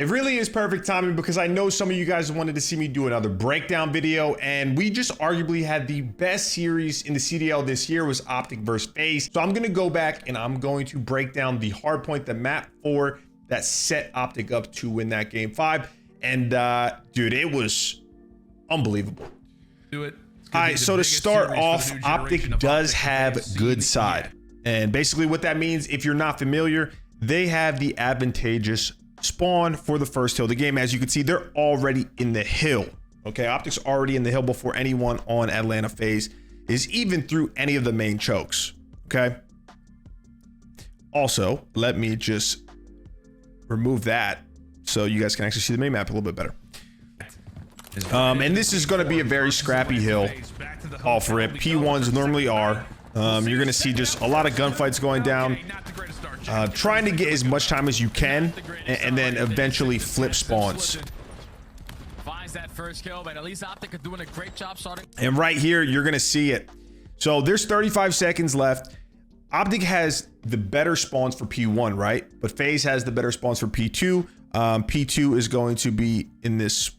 It really is perfect timing because I know some of you guys wanted to see me do another breakdown video, and we just arguably had the best series in the CDL this year was OpTic versus FaZe. So I'm gonna go back and I'm going to break down the hardpoint, the map 4 that set OpTic up to win that game 5. And dude, it was unbelievable. Do it. All right, so to start off, OpTic does have good side. And basically what that means, if you're not familiar, they have the advantageous spawn for the first hill of the game. As you can see, they're already in the hill. Okay, OpTic's already in the hill before anyone on Atlanta FaZe is even through any of the main chokes. Okay. Also, let me just remove that so you guys can actually see the main map a little bit better. And this is going to be a very scrappy hill off rip. P1s normally are. You're going to see just a lot of gunfights going down. Trying to get as much time as you can and then eventually flip spawns. And right here, you're going to see it. So there's 35 seconds left. OpTic has the better spawns for P1, right? But FaZe has the better spawns for P2. P2 is going to be in this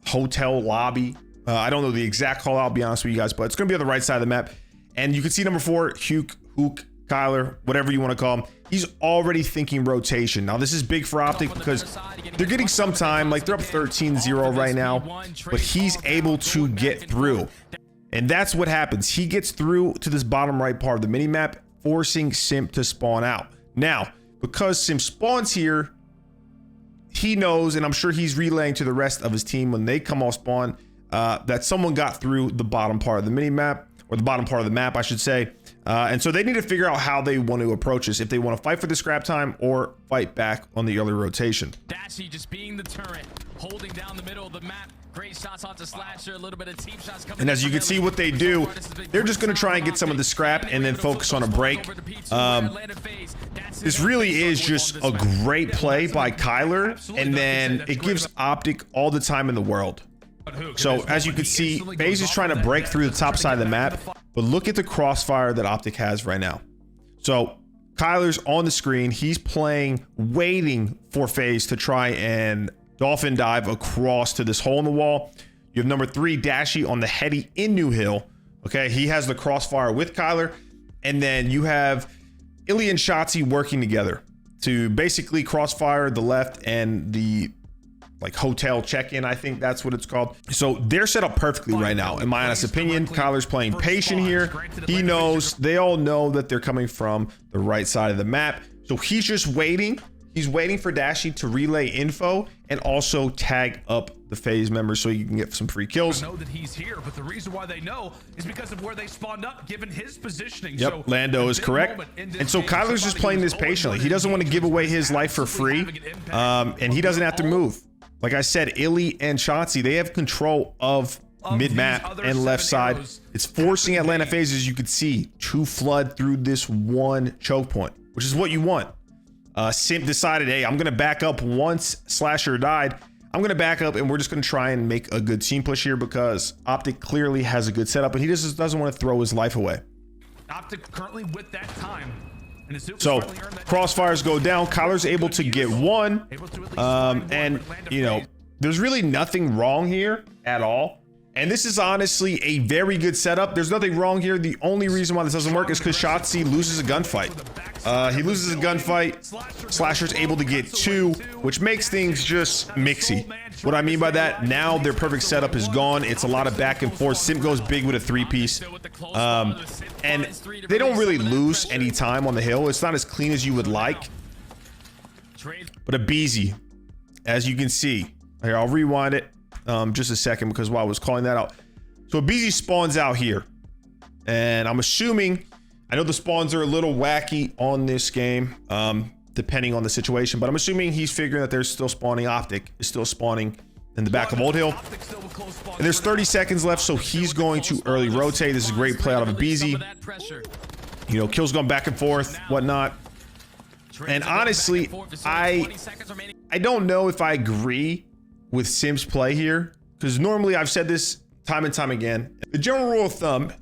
hotel lobby. I don't know the exact call, I'll be honest with you guys, but it's going to be on the right side of the map. And you can see number 4, Hook, Kyler, whatever you want to call him. He's already thinking rotation. Now, this is big for OpTic because they're getting some time. Like, they're up 13-0 right now, but he's able to get through. And that's what happens. He gets through to this bottom right part of the minimap, forcing Simp to spawn out. Now, because Simp spawns here, he knows, and I'm sure he's relaying to the rest of his team when they come off spawn, that someone got through the bottom part of the minimap, or the bottom part of the map, I should say. And so they need to figure out how they want to approach this, if they want to fight for the scrap time or fight back on the early rotation. Dashy just being the turret, holding down the middle of the map. Great shots onto Slasher, a little bit of team shots coming. And as you can see what they do, they're just going to try and get some of the scrap and then focus on a break. This really is just a great play by Kyler, and then it gives OpTic all the time in the world. So as you can see, FaZe is trying to break through the top side of the map, but look at the crossfire that OpTic has right now. So Kyler's on the screen. He's playing, waiting for FaZe to try and dolphin dive across to this hole in the wall. You have number 3, Dashy, on the heady in New Hill. Okay, he has the crossfire with Kyler. And then you have Illy and Shotzi working together to basically crossfire the left and the like hotel check-in, I think that's what it's called. So they're set up perfectly right now, in my honest opinion. Kyler's playing patient here. He knows, they all know that they're coming from the right side of the map. So he's just waiting. He's waiting for Dashy to relay info and also tag up the FaZe members so you can get some free kills. Know that he's here, but the reason why they know is because of where they spawned up, given his positioning. Yep, so Lando is correct. And so Kyler's just playing this patiently. He doesn't want to give away his life for free, and he doesn't have to move. Like I said, Illy and Shotzi, they have control of mid-map and left side. It's forcing Atlanta FaZe, as you can see, to flood through this one choke point, which is what you want. Simp decided, hey, I'm going to back up once Slasher died. I'm going to back up, and we're just going to try and make a good team push here because OpTic clearly has a good setup, and he just doesn't want to throw his life away. OpTic currently with that time. So crossfires go down. Kyler's able to get one, and you know, there's really nothing wrong here at all. And this is honestly a very good setup. There's nothing wrong here. The only reason why this doesn't work is because Shotzi loses a gunfight. He loses a gunfight. Slasher's able to get 2, which makes things just mixy. What I mean by that, now their perfect setup is gone. It's a lot of back and forth. Simp goes big with a 3-piece. And they don't really lose any time on the hill. It's not as clean as you would like. But a Beezy, as you can see. Here, I'll rewind it just a second because while I was calling that out. So a Beezy spawns out here. And I'm assuming, I know the spawns are a little wacky on this game, depending on the situation, but I'm assuming he's figuring that they're still spawning. OpTic is still spawning in the back of Old Hill. And there's 30 seconds left, so he's going to early rotate. This is a great play out of a Beezy. You know, kills going back and forth, whatnot. And honestly, I don't know if I agree with Simp's play here, because normally I've said this time and time again. The general rule of thumb,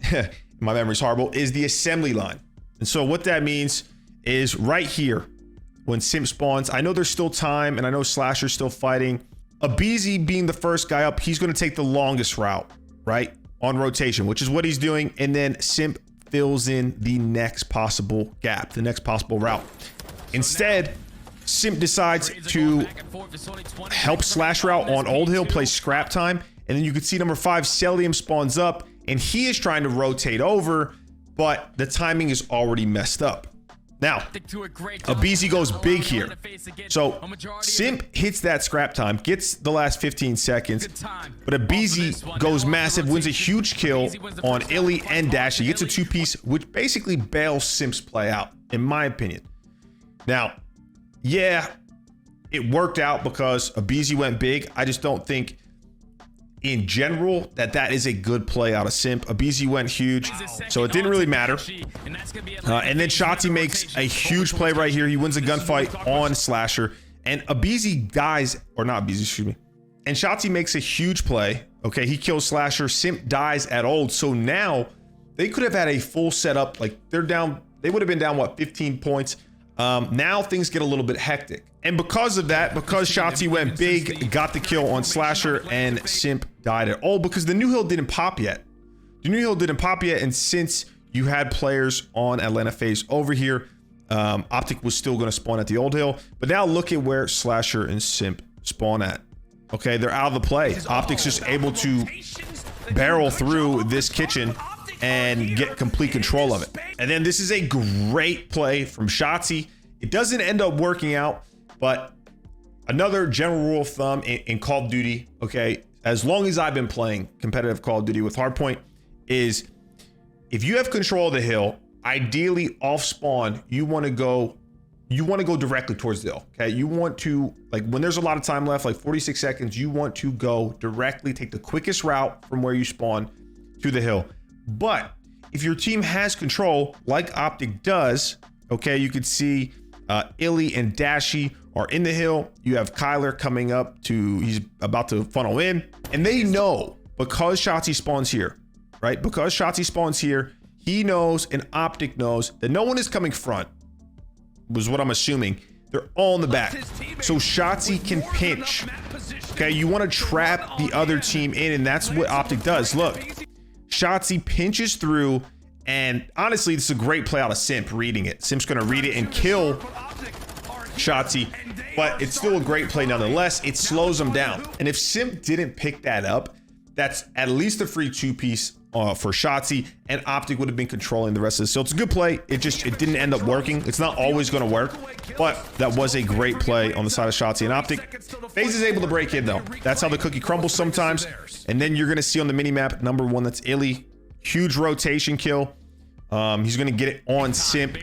my memory's horrible, is the assembly line. And so what that means is right here, when Simp spawns. I know there's still time, and I know Slasher's still fighting. Abizi being the first guy up, he's going to take the longest route, right? On rotation, which is what he's doing. And then Simp fills in the next possible gap, the next possible route. Instead, Simp decides to help Slasher out on Old Hill, play scrap time. And then you can see number 5, Celium spawns up, and he is trying to rotate over, but the timing is already messed up. Now, Abizi goes big here. So Simp hits that scrap time, gets the last 15 seconds, but Abizi goes massive, wins a huge kill on Illy and Dash. He gets a 2-piece, which basically bails Simp's play out, in my opinion. Now, yeah, it worked out because Abizi went big. I just don't think in general that is a good play out of Simp. Abizi went huge, so it didn't really matter. And then Shotzi makes a huge play right here. He wins a gunfight on Slasher, and Abizi dies, or not Abizi, excuse me. And Shotzi makes a huge play. Okay, he kills Slasher. Simp dies at Old, so now they could have had a full setup. Like they're down, they would have been down what, 15 points. Now things get a little bit hectic. And because of that, because Shotzi went big, got the kill on Slasher, and Simp died at Old because the new hill didn't pop yet. The new hill didn't pop yet, and since you had players on Atlanta FaZe over here, OpTic was still going to spawn at the Old Hill. But now look at where Slasher and Simp spawn at. Okay, they're out of the play. OpTic's just able to barrel through this kitchen and get complete control of it. And then this is a great play from Shotzi. It doesn't end up working out, but another general rule of thumb in Call of Duty, okay, as long as I've been playing competitive Call of Duty with hardpoint, is if you have control of the hill, ideally off spawn, you want to go directly towards the hill. Okay, you want to, like, when there's a lot of time left, like 46 seconds, you want to go directly, take the quickest route from where you spawn to the hill. But if your team has control, like OpTic does, okay, you could see Illy and Dashy are in the hill. You have Kyler coming up to, he's about to funnel in, and they know because Shotzi spawns here, right? Because Shotzi spawns here, he knows and OpTic knows that no one is coming front, was what I'm assuming. They're all in the back. So Shotzi can pinch. Okay, you want to trap the other team in, and that's what OpTic does. Look, Shotzi pinches through, and honestly, this is a great play out of Simp reading it. Simp's going to read it and kill Shotzi, but it's still a great play nonetheless. It slows him down. And if Simp didn't pick that up, that's at least a free 2-piece for Shotzi, and OpTic would have been controlling the rest of this. So it's a good play. It didn't end up working. It's not always going to work, but that was a great play on the side of Shotzi and OpTic. FaZe is able to break in though. That's how the cookie crumbles sometimes. And then you're going to see on the mini map number 1, that's Illy. Huge rotation kill. He's going to get it on Simp.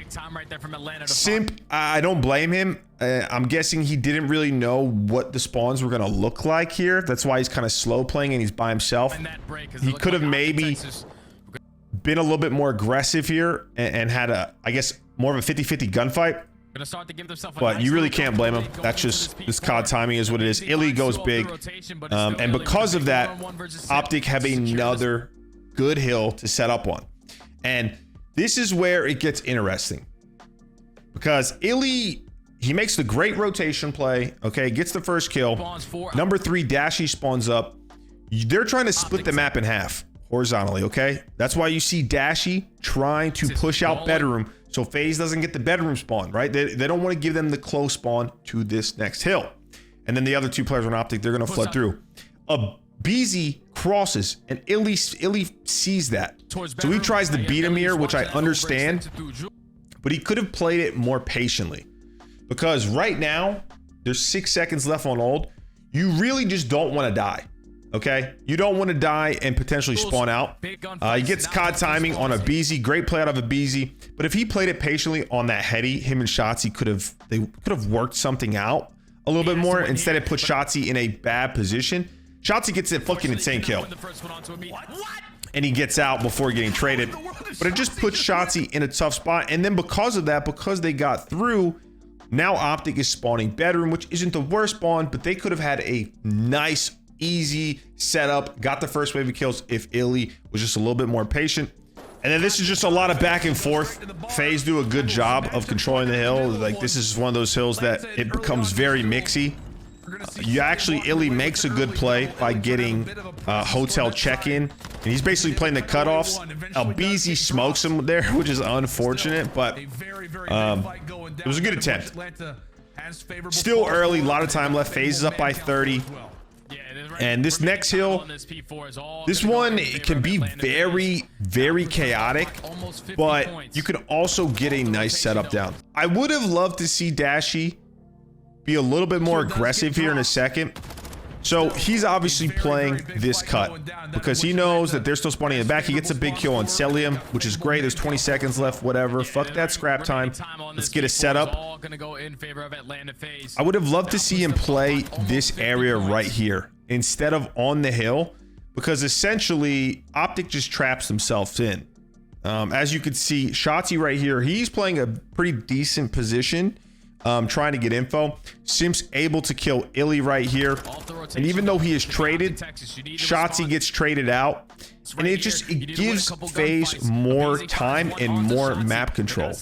Simp, I don't blame him. I'm guessing he didn't really know what the spawns were going to look like here. That's why he's kind of slow playing and he's by himself. He could have maybe been a little bit more aggressive here and had I guess, more of a 50-50 gunfight. But you really can't blame him. That's just, this COD timing is what it is. Illy goes big. And because of that, OpTic have another good hill to set up on. And this is where it gets interesting, because Illy, he makes the great rotation play, okay, gets the first kill. Number 3, Dashy spawns up. They're trying to split the map in half horizontally, okay? That's why you see Dashy trying to push out bedroom so FaZe doesn't get the bedroom spawn, right? They don't want to give them the close spawn to this next hill. And then the other 2 players on OpTic, they're going to flood through. Abizi crosses, and Illy sees that. So he tries to beat him here, which I understand, but he could have played it more patiently, because right now there's 6 seconds left on Old. You really just don't want to die, okay? You don't want to die and potentially spawn out. He gets COD timing on Abizi. Great play out of Abizi, but if he played it patiently on that heady, him and Shotzi could have worked something out a little bit more. Instead, it put Shotzi in a bad position. Shotzi gets a fucking insane kill, and he gets out before getting traded, but it just puts Shotzi in a tough spot. And then because of that, because they got through, now OpTic is spawning bedroom, which isn't the worst spawn, but they could have had a nice, easy setup, got the first wave of kills if Illy was just a little bit more patient. And then this is just a lot of back and forth. FaZe do a good job of controlling the hill. Like, this is one of those hills that it becomes very mixy. You actually, Illy makes a good play by getting hotel check-in. And he's basically playing the cutoffs. Albizi smokes him there, which is unfortunate, but it was a good attempt. Still early, a lot of time left. FaZe is up by 30. And this next hill, this one can be very, very chaotic, but you can also get a nice setup down. I would have loved to see Dashy be a little bit more aggressive here in a second. So he's obviously playing this cut because he knows that they're still spawning in the back. He gets a big kill on Celium, which is great. There's 20 seconds left, whatever. Fuck that scrap time. Let's get a setup. I would have loved to see him play this area right here instead of on the hill, because essentially OpTic just traps themselves in. As you can see, Shotzi right here, he's playing a pretty decent position. Trying to get info. Simps able to kill Illy right here. And even though he is traded, Shotzi gets traded out. And it gives FaZe more time and more map control.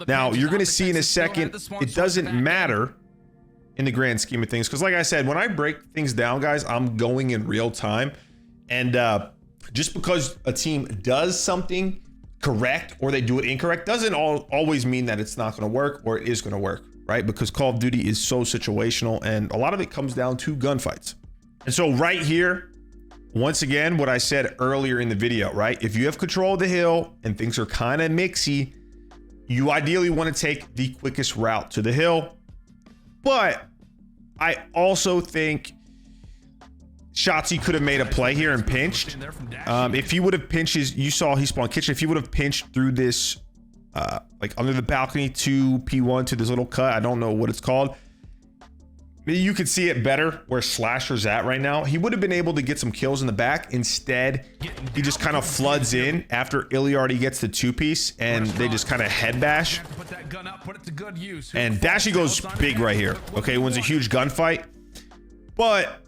Now, you're going to see in a second, it doesn't matter in the grand scheme of things. Because like I said, when I break things down, guys, I'm going in real time. And just because a team does something correct or they do it incorrect doesn't always mean that it's not going to work or it is going to work. Right? Because Call of Duty is so situational and a lot of it comes down to gunfights. And so right here, once again, what I said earlier in the video, right? If you have control of the hill and things are kind of mixy, you ideally want to take the quickest route to the hill. But I also think Shotzi could have made a play here and pinched. If he would have pinched you saw he spawned kitchen. If he would have pinched through this like under the balcony to P1 to this little cut, I don't know what it's called. You could see it better where Slasher's at right now. He would have been able to get some kills in the back. Instead, he just kind of floods in after Illy already gets the two-piece and they just kind of head bash. And Dashy goes big right here. Okay, wins a huge gunfight, but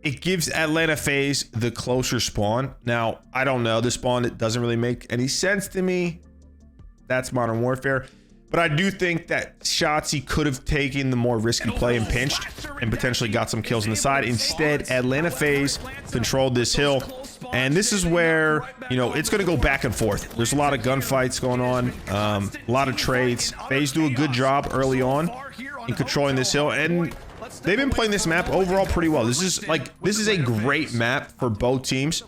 it gives Atlanta FaZe the closer spawn. Now, I don't know, this spawn, it doesn't really make any sense to me. That's Modern Warfare. But I do think that Shotzi could have taken the more risky play and pinched and potentially got some kills on the side. Instead, Atlanta FaZe controlled this hill. And this is where, you know, it's going to go back and forth. There's a lot of gunfights going on, a lot of trades. FaZe do a good job early on in controlling this hill. And they've been playing this map overall pretty well. This is a great map for both teams.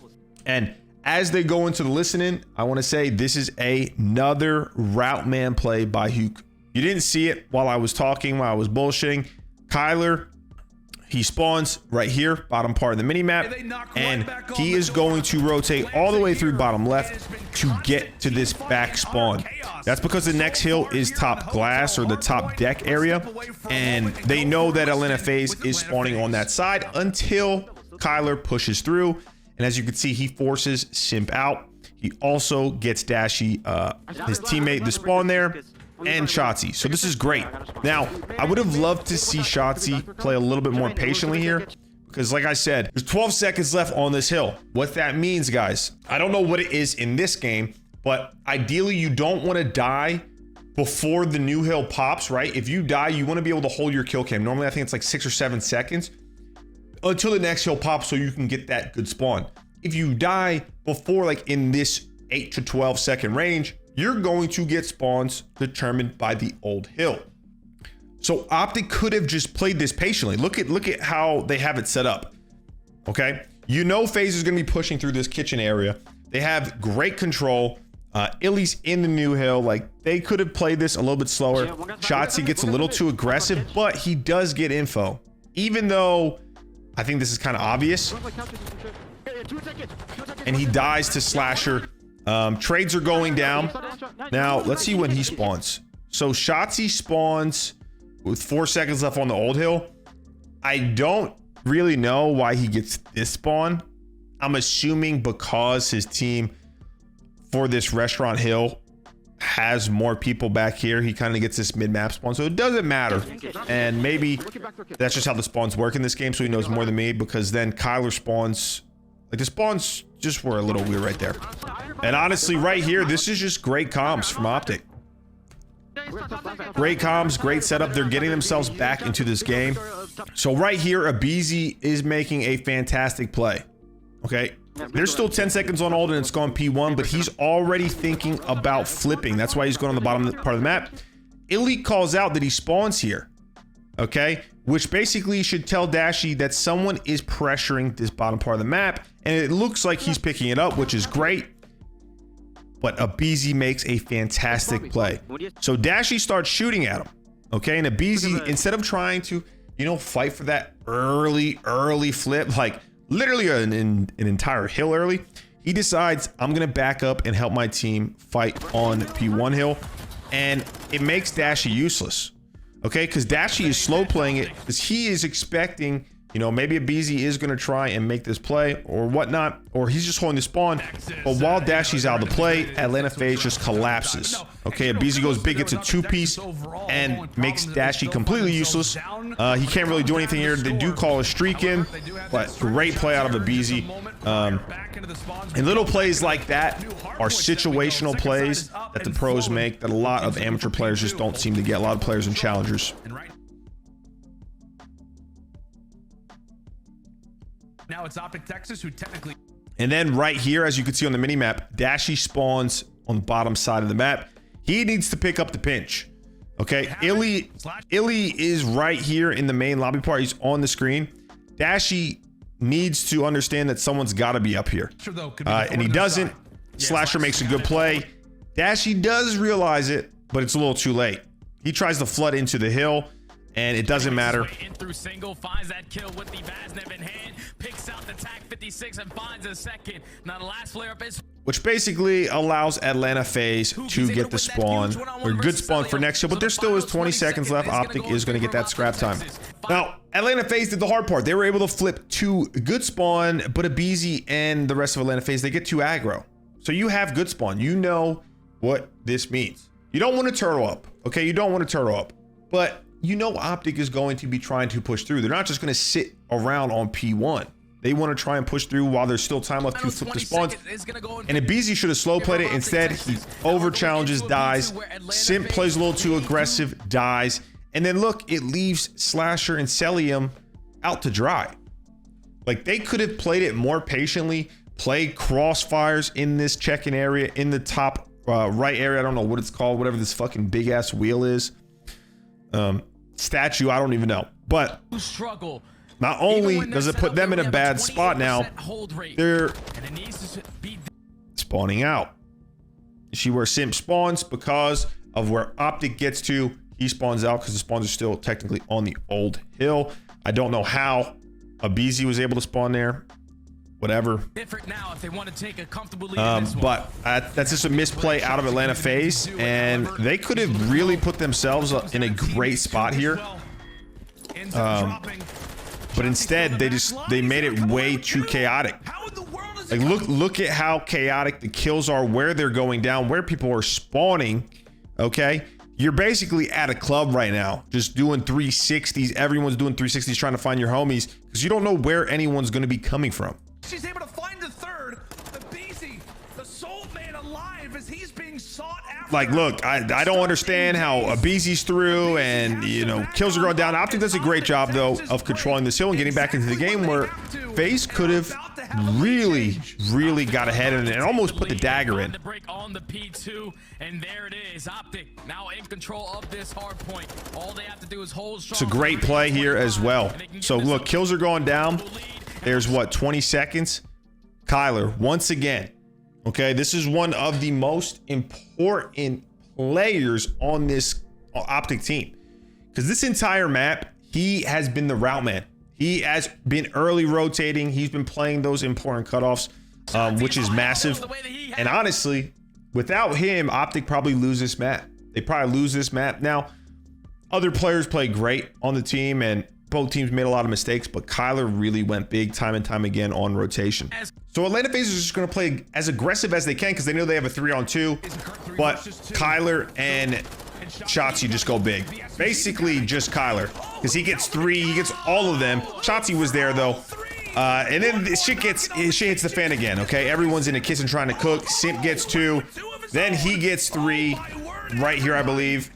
And as they go into the listening, I want to say this is another route man play by Huke. You didn't see it while I was talking, while I was bullshitting. Kyler, he spawns right here, bottom part of the mini map, and he is going to rotate all the way through bottom left to get to this back spawn. That's because the next hill is top glass or the top deck area, and they know that Atlanta FaZe is spawning on that side until Kyler pushes through. And as you can see, he forces Simp out. He also gets Dashy, his teammate, the spawn there, and Shotzi. So this is great. Now, I would have loved to see Shotzi play a little bit more patiently here, because like I said, there's 12 seconds left on this hill. What that means, guys, I don't know what it is in this game, but ideally you don't want to die before the new hill pops, right? If you die, you want to be able to hold your kill cam. Normally, I think it's like 6 or 7 seconds. Until the next hill pops so you can get that good spawn. If you die before, like in this 8 to 12 second range, you're going to get spawns determined by the old hill. So OpTic could have just played this patiently. Look at how they have it set up. Okay, you know FaZe is going to be pushing through this kitchen area. They have great control. Illy's in the new hill. Like, they could have played this a little bit slower. Shotzi gets a little too aggressive, but he does get info, even though I think this is kind of obvious. And he dies to Slasher. Trades are going down. Now, let's see when he spawns. So Shotzi spawns with 4 seconds left on the old hill. I don't really know why he gets this spawn. I'm assuming because his team for this restaurant hill has more people back here. He kind of gets this mid-map spawn, so it doesn't matter. And maybe that's just how the spawns work in this game, so he knows more than me, because then Kyler spawns, like, the spawns just were a little weird right there. And honestly, right here, this is just great comms from OpTic. Great comms, great setup. They're getting themselves back into this game. So right here, aBeZy is making a fantastic play. Okay, there's still 10 seconds on ult and it's gone P1, but he's already thinking about flipping. That's why he's going on the bottom part of the map. Elite calls out that he spawns here. Okay, which basically should tell Dashy that someone is pressuring this bottom part of the map, and it looks like he's picking it up, which is great. But aBeZy makes a fantastic play. So Dashy starts shooting at him. Okay, and aBeZy, instead of trying to, you know, fight for that early flip, like literally an entire hill early, he decides, I'm gonna back up and help my team fight on P1 hill, and it makes Dashy useless. Okay, because Dashy is slow playing it because he is expecting, you know, maybe aBeZy is going to try and make this play or whatnot, or he's just holding the spawn. But while Dashy's out of the play, Atlanta FaZe just collapses. Okay, aBeZy goes big, gets a two-piece and makes Dashy completely useless. He can't really do anything here. They do call a streak in, but great play out of aBeZy. And little plays like that are situational plays that the pros make that a lot of amateur players just don't seem to get. A lot of players and challengers. Now it's OpTic Texas, who technically... And then right here, as you can see on the mini-map, Dashy spawns on the bottom side of the map. He needs to pick up the pinch. Okay, Illy is right here in the main lobby part. He's on the screen. Dashy needs to understand that someone's got to be up here. And he doesn't. Slasher makes a good play. Dashy does realize it, but it's a little too late. He tries to flood into the hill, and it doesn't matter. In through single, finds that kill with the Vaznev in hand, picks out the TAC 56 and finds a second. Now the last flare up is, which basically allows Atlanta FaZe to get the spawn, or good spawn for next hill, but there still is 20 seconds left. OpTic is going to get that scrap time. Now, Atlanta FaZe did the hard part. They were able to flip to good spawn, but aBeZy and the rest of Atlanta FaZe, they get too aggro. So you have good spawn. You know what this means. You don't want to turtle up, okay? You don't want to turtle up, but you know OpTic is going to be trying to push through. They're not just going to sit around on P1. They want to try and push through while there's still time left to flip the spawns. And aBeZy should have slow played it. Instead, he over challenges, dies. Simp plays a little too aggressive, dies. And then look, it leaves Slasher and Celium out to dry. Like, they could have played it more patiently, played crossfires in this check-in area, in the top right area. I don't know what it's called, whatever this fucking big ass wheel is. Statue, I don't even know. But not only does it put them in a bad spot now, they're spawning out. See where Simp spawns because of where OpTic gets to. He spawns out because the spawns are still technically on the old hill. I don't know how aBeZy was able to spawn there. Whatever. But that's just a misplay out of Atlanta FaZe, and they could have really put themselves in a great spot here. But instead, they made it way too chaotic. Like, look at how chaotic the kills are, where they're going down, where people are spawning. Okay, you're basically at a club right now, just doing 360s. Everyone's doing 360s, trying to find your homies because you don't know where anyone's going to be coming from. She's able to find the third. aBeZy, the sole man alive, as he's being sought after. Like, look, I don't understand how aBeZy's through and, you know, kills are going down. OpTic does a great job, though, of controlling this hill and getting back into the game where FaZe could have really got ahead and almost put the dagger in. On the P2, and there it is. OpTic now in control of this hard point. All they have to do is hold strong. It's a great play here as well. So, look, kills are going down. There's what, 20 seconds? Kyler, once again, okay, this is one of the most important players on this OpTic team. Because this entire map, he has been the route man. He has been early rotating. He's been playing those important cutoffs, which is massive. And honestly, without him, OpTic probably lose this map. They probably lose this map. Now, other players play great on the team, and both teams made a lot of mistakes, but Kyler really went big time and time again on rotation. So Atlanta FaZe is just going to play as aggressive as they can because they know they have a 3-on-2, but Kyler and Shotzi just go big. Basically just Kyler, because he gets 3, he gets all of them. Shotzi was there though. And then this shit hits the fan again, okay? Everyone's in the kitchen trying to cook. Simp gets 2. Then he gets 3 right here, I believe.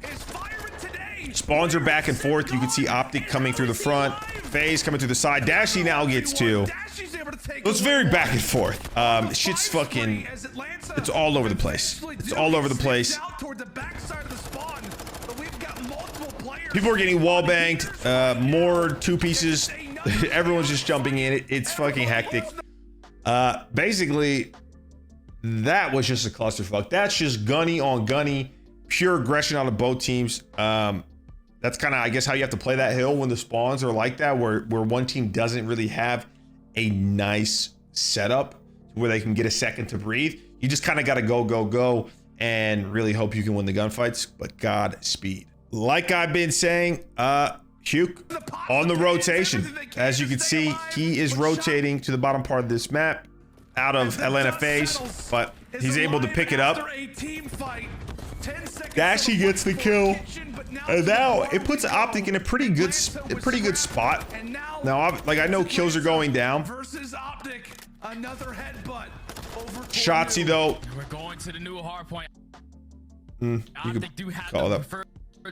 Spawns are back and forth. You can see OpTic coming through the front. FaZe coming through the side. Dashy now gets 2. It's very back and forth. Shit's fucking... It's all over the place. It's all over the place. People are getting wall banged. More 2 pieces. Everyone's just jumping in. It's fucking hectic. Basically, that was just a clusterfuck. That's just gunny on gunny. Pure aggression out of both teams. That's kind of, I guess, how you have to play that hill when the spawns are like that, where one team doesn't really have a nice setup where they can get a second to breathe. You just kind of got to go, and really hope you can win the gunfights, but Godspeed. Like I've been saying, Huke on the rotation. As you can see, he is rotating to the bottom part of this map out of Atlanta FaZe, but he's able to pick it up. Dashy gets the kill, and now it puts OpTic in a pretty good spot. Now, like, I know kills are going down. Shotzzy though. We're going to the new hardpoint. You OpTic do have call the it preferred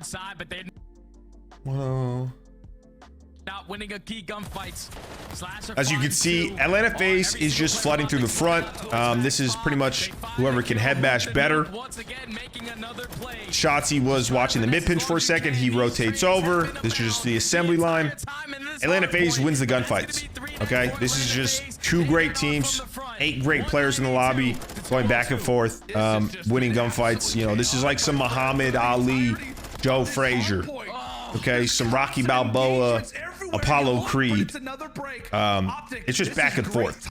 side, but they're not winning a key gunfights. As you can see, Atlanta FaZe is just flooding through the front. This is pretty much whoever can head bash better. Shotzzy was watching the mid pinch for a second. He rotates over. This is just the assembly line. Atlanta FaZe wins the gunfights. Okay, this is just 2 great teams, 8 great players in the lobby, going back and forth, winning gunfights. You know, this is like some Muhammad Ali, Joe Frazier. Okay, some Rocky Balboa, Apollo Creed. It's just back and forth.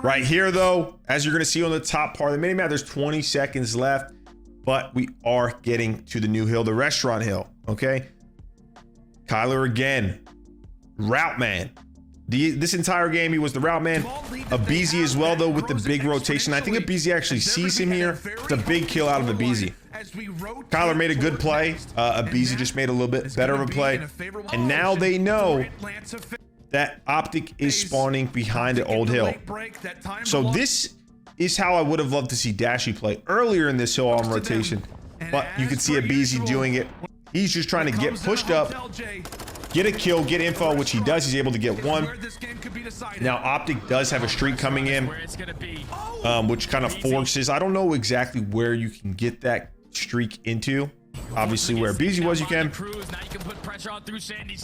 Right here, though, as you're going to see on the top part of the minimap, there's 20 seconds left, but we are getting to the new hill, the restaurant hill. Okay, Kyler again, route man. This entire game, he was the route man. Abizi as well, though, with the big rotation. I think Abizi actually sees him here. It's a big kill out of Abizi. Kyler made a good play. Abizi just made a little bit better of a play. And now they know that OpTic is spawning behind the old hill. So this is how I would have loved to see Dashy play earlier in this hill on rotation. But you can see Abizi doing it. He's just trying to get pushed up, get a kill, get info, which he does. He's able to get 1. Now OpTic does have a streak coming in, which kind of forces. I don't know exactly where you can get that streak into. Obviously, where Beezy was, you can.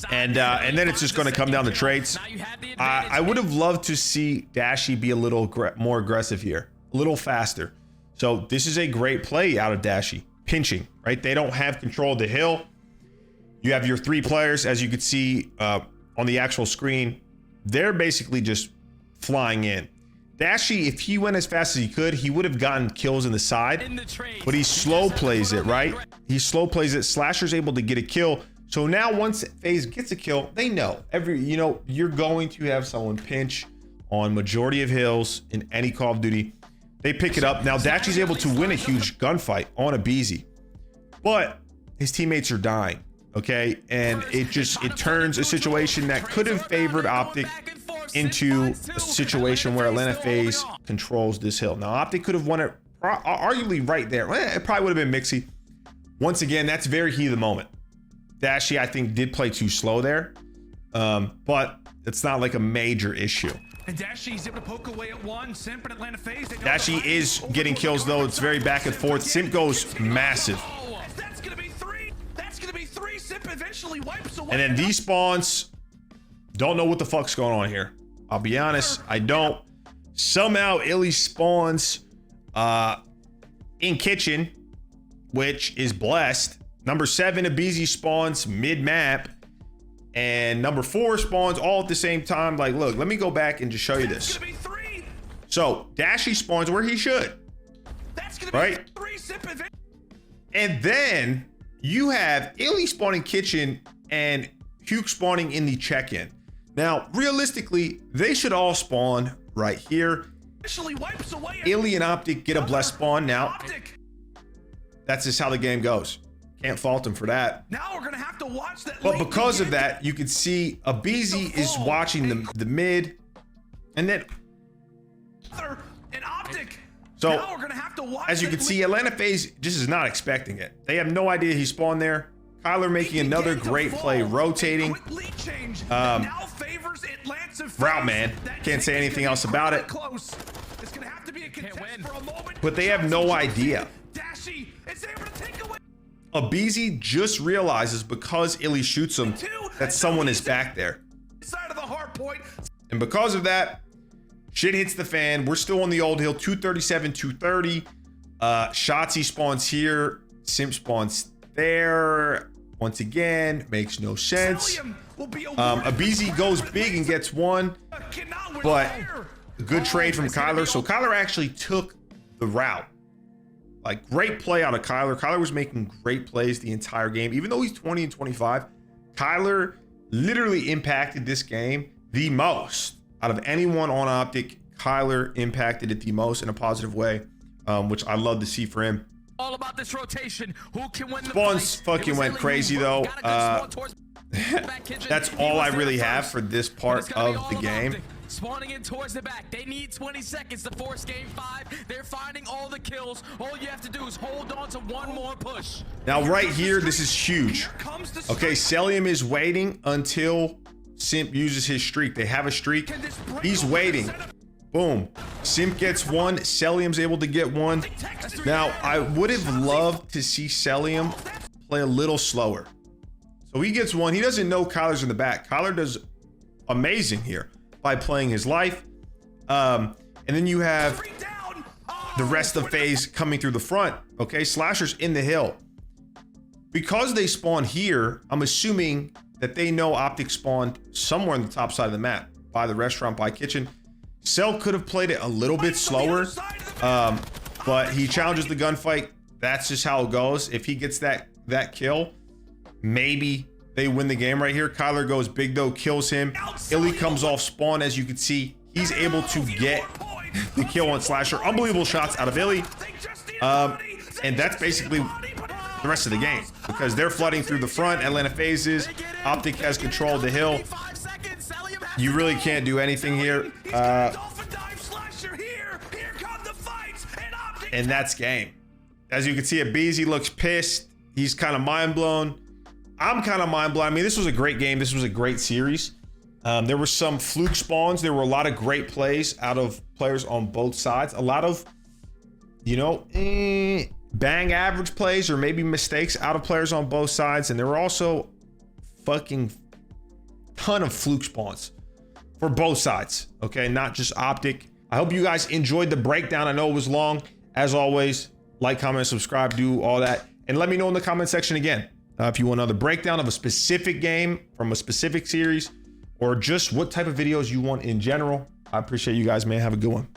And then it's just going to come down to trades. I would have loved to see Dashy be a little more aggressive here, a little faster. So this is a great play out of Dashy. Pinching, right? They don't have control of the hill. You have your 3 players, as you can see on the actual screen. They're basically just flying in. Dashy, if he went as fast as he could, he would have gotten kills in the side, but he slow plays it, right? He slow plays it. Slasher's able to get a kill. So now once FaZe gets a kill, they know you're going to have someone pinch on majority of hills in any Call of Duty. They pick it up. Now Dashy's able to win a huge gunfight on Abizi, but his teammates are dying. Okay, and it turns a situation that could have favored OpTic into a situation where Atlanta FaZe controls this hill. Now OpTic could have won it arguably right there. It probably would have been Mixy. Once again, that's very heat of the moment. Dashy, I think, did play too slow there, but it's not like a major issue. And Dashy's able to poke away at 1. Simp and Atlanta FaZe. Dashy is getting kills, though. It's very back and forth. Simp goes massive. That's gonna be 3. That's gonna be 3. Simp eventually wipes away. And then these spawns. Don't know what the fuck's going on here. I'll be honest, I don't. Somehow Illy spawns in kitchen, which is blessed. Number 7, Abizi spawns mid-map. And number 4 spawns all at the same time. Like, look, let me go back and just show you this. So Dashy spawns where he should. Right? And then you have Illy spawning kitchen and Huke spawning in the check-in. Now, realistically, they should all spawn right here. Illy and OpTic get a blessed spawn. Now, that's just how the game goes. Can't fault him for that. Now we're gonna have to watch that. But because of that, you can see Abizi is watching the mid, and then and OpTic. so Now we're gonna have to watch as you can see, Atlanta FaZe just is not expecting it. They have no idea he spawned there. Kyler making another great play, rotating. Route man, can't say anything else about it. But they have no idea. Abizi just realizes because Illy shoots him that someone is back there. And because of that, shit hits the fan. We're still on the old hill, 237, 230. Shotzi spawns here. Simp spawns there. Once again, makes no sense. Abizi goes big and gets one, but a good trade from Kyler. So Kyler actually took the route. Like, great play out of Kyler. Kyler was making great plays the entire game. Even though he's 20 and 25, Kyler literally impacted this game the most. Out of anyone on OpTic, Kyler impacted it the most in a positive way, which I love to see for him. All about this rotation. Who can win the Spawns fight? fucking went crazy though. That's all I really have for this part of the game. Spawning in towards the back. They need 20 seconds to force game 5. They're finding all the kills. All you have to do is hold on to one more push. Now right here, this is huge. Okay, Celium is waiting until Simp uses his streak. They have a streak. He's waiting. Boom. Simp gets one. Celium's able to get one. Now, I would have loved to see Celium play a little slower. So he gets one. He doesn't know Kyler's in the back. Kyler does amazing here by playing his life. And then you have the rest of FaZe coming through the front. Okay, Slasher's in the hill. Because they spawn here, I'm assuming that they know OpTic spawned somewhere on the top side of the map, by the restaurant, by kitchen. Cell could have played it a little bit slower, but he challenges the gunfight. That's just how it goes. If he gets that kill, maybe they win the game right here. Kyler goes big though, kills him. Illy comes off spawn. As you can see, he's able to get the kill on Slasher. Unbelievable shots out of Illy. And that's basically the rest of the game, because they're flooding through the front. Atlanta FaZe is. OpTic has control of the hill. You really can't do anything here. And that's game. As you can see, Abizi looks pissed. He's kind of mind blown. I'm kind of mind blown. I mean, this was a great game. This was a great series. There were some fluke spawns. There were a lot of great plays out of players on both sides. A lot of, you know, bang average plays or maybe mistakes out of players on both sides. And there were also fucking ton of fluke spawns for both sides. Okay, not just OpTic. I hope you guys enjoyed the breakdown. I know it was long. As always, like, comment, subscribe, do all that. And let me know in the comment section again if you want another breakdown of a specific game from a specific series, or just what type of videos you want in general. I appreciate you guys, man. Have a good one.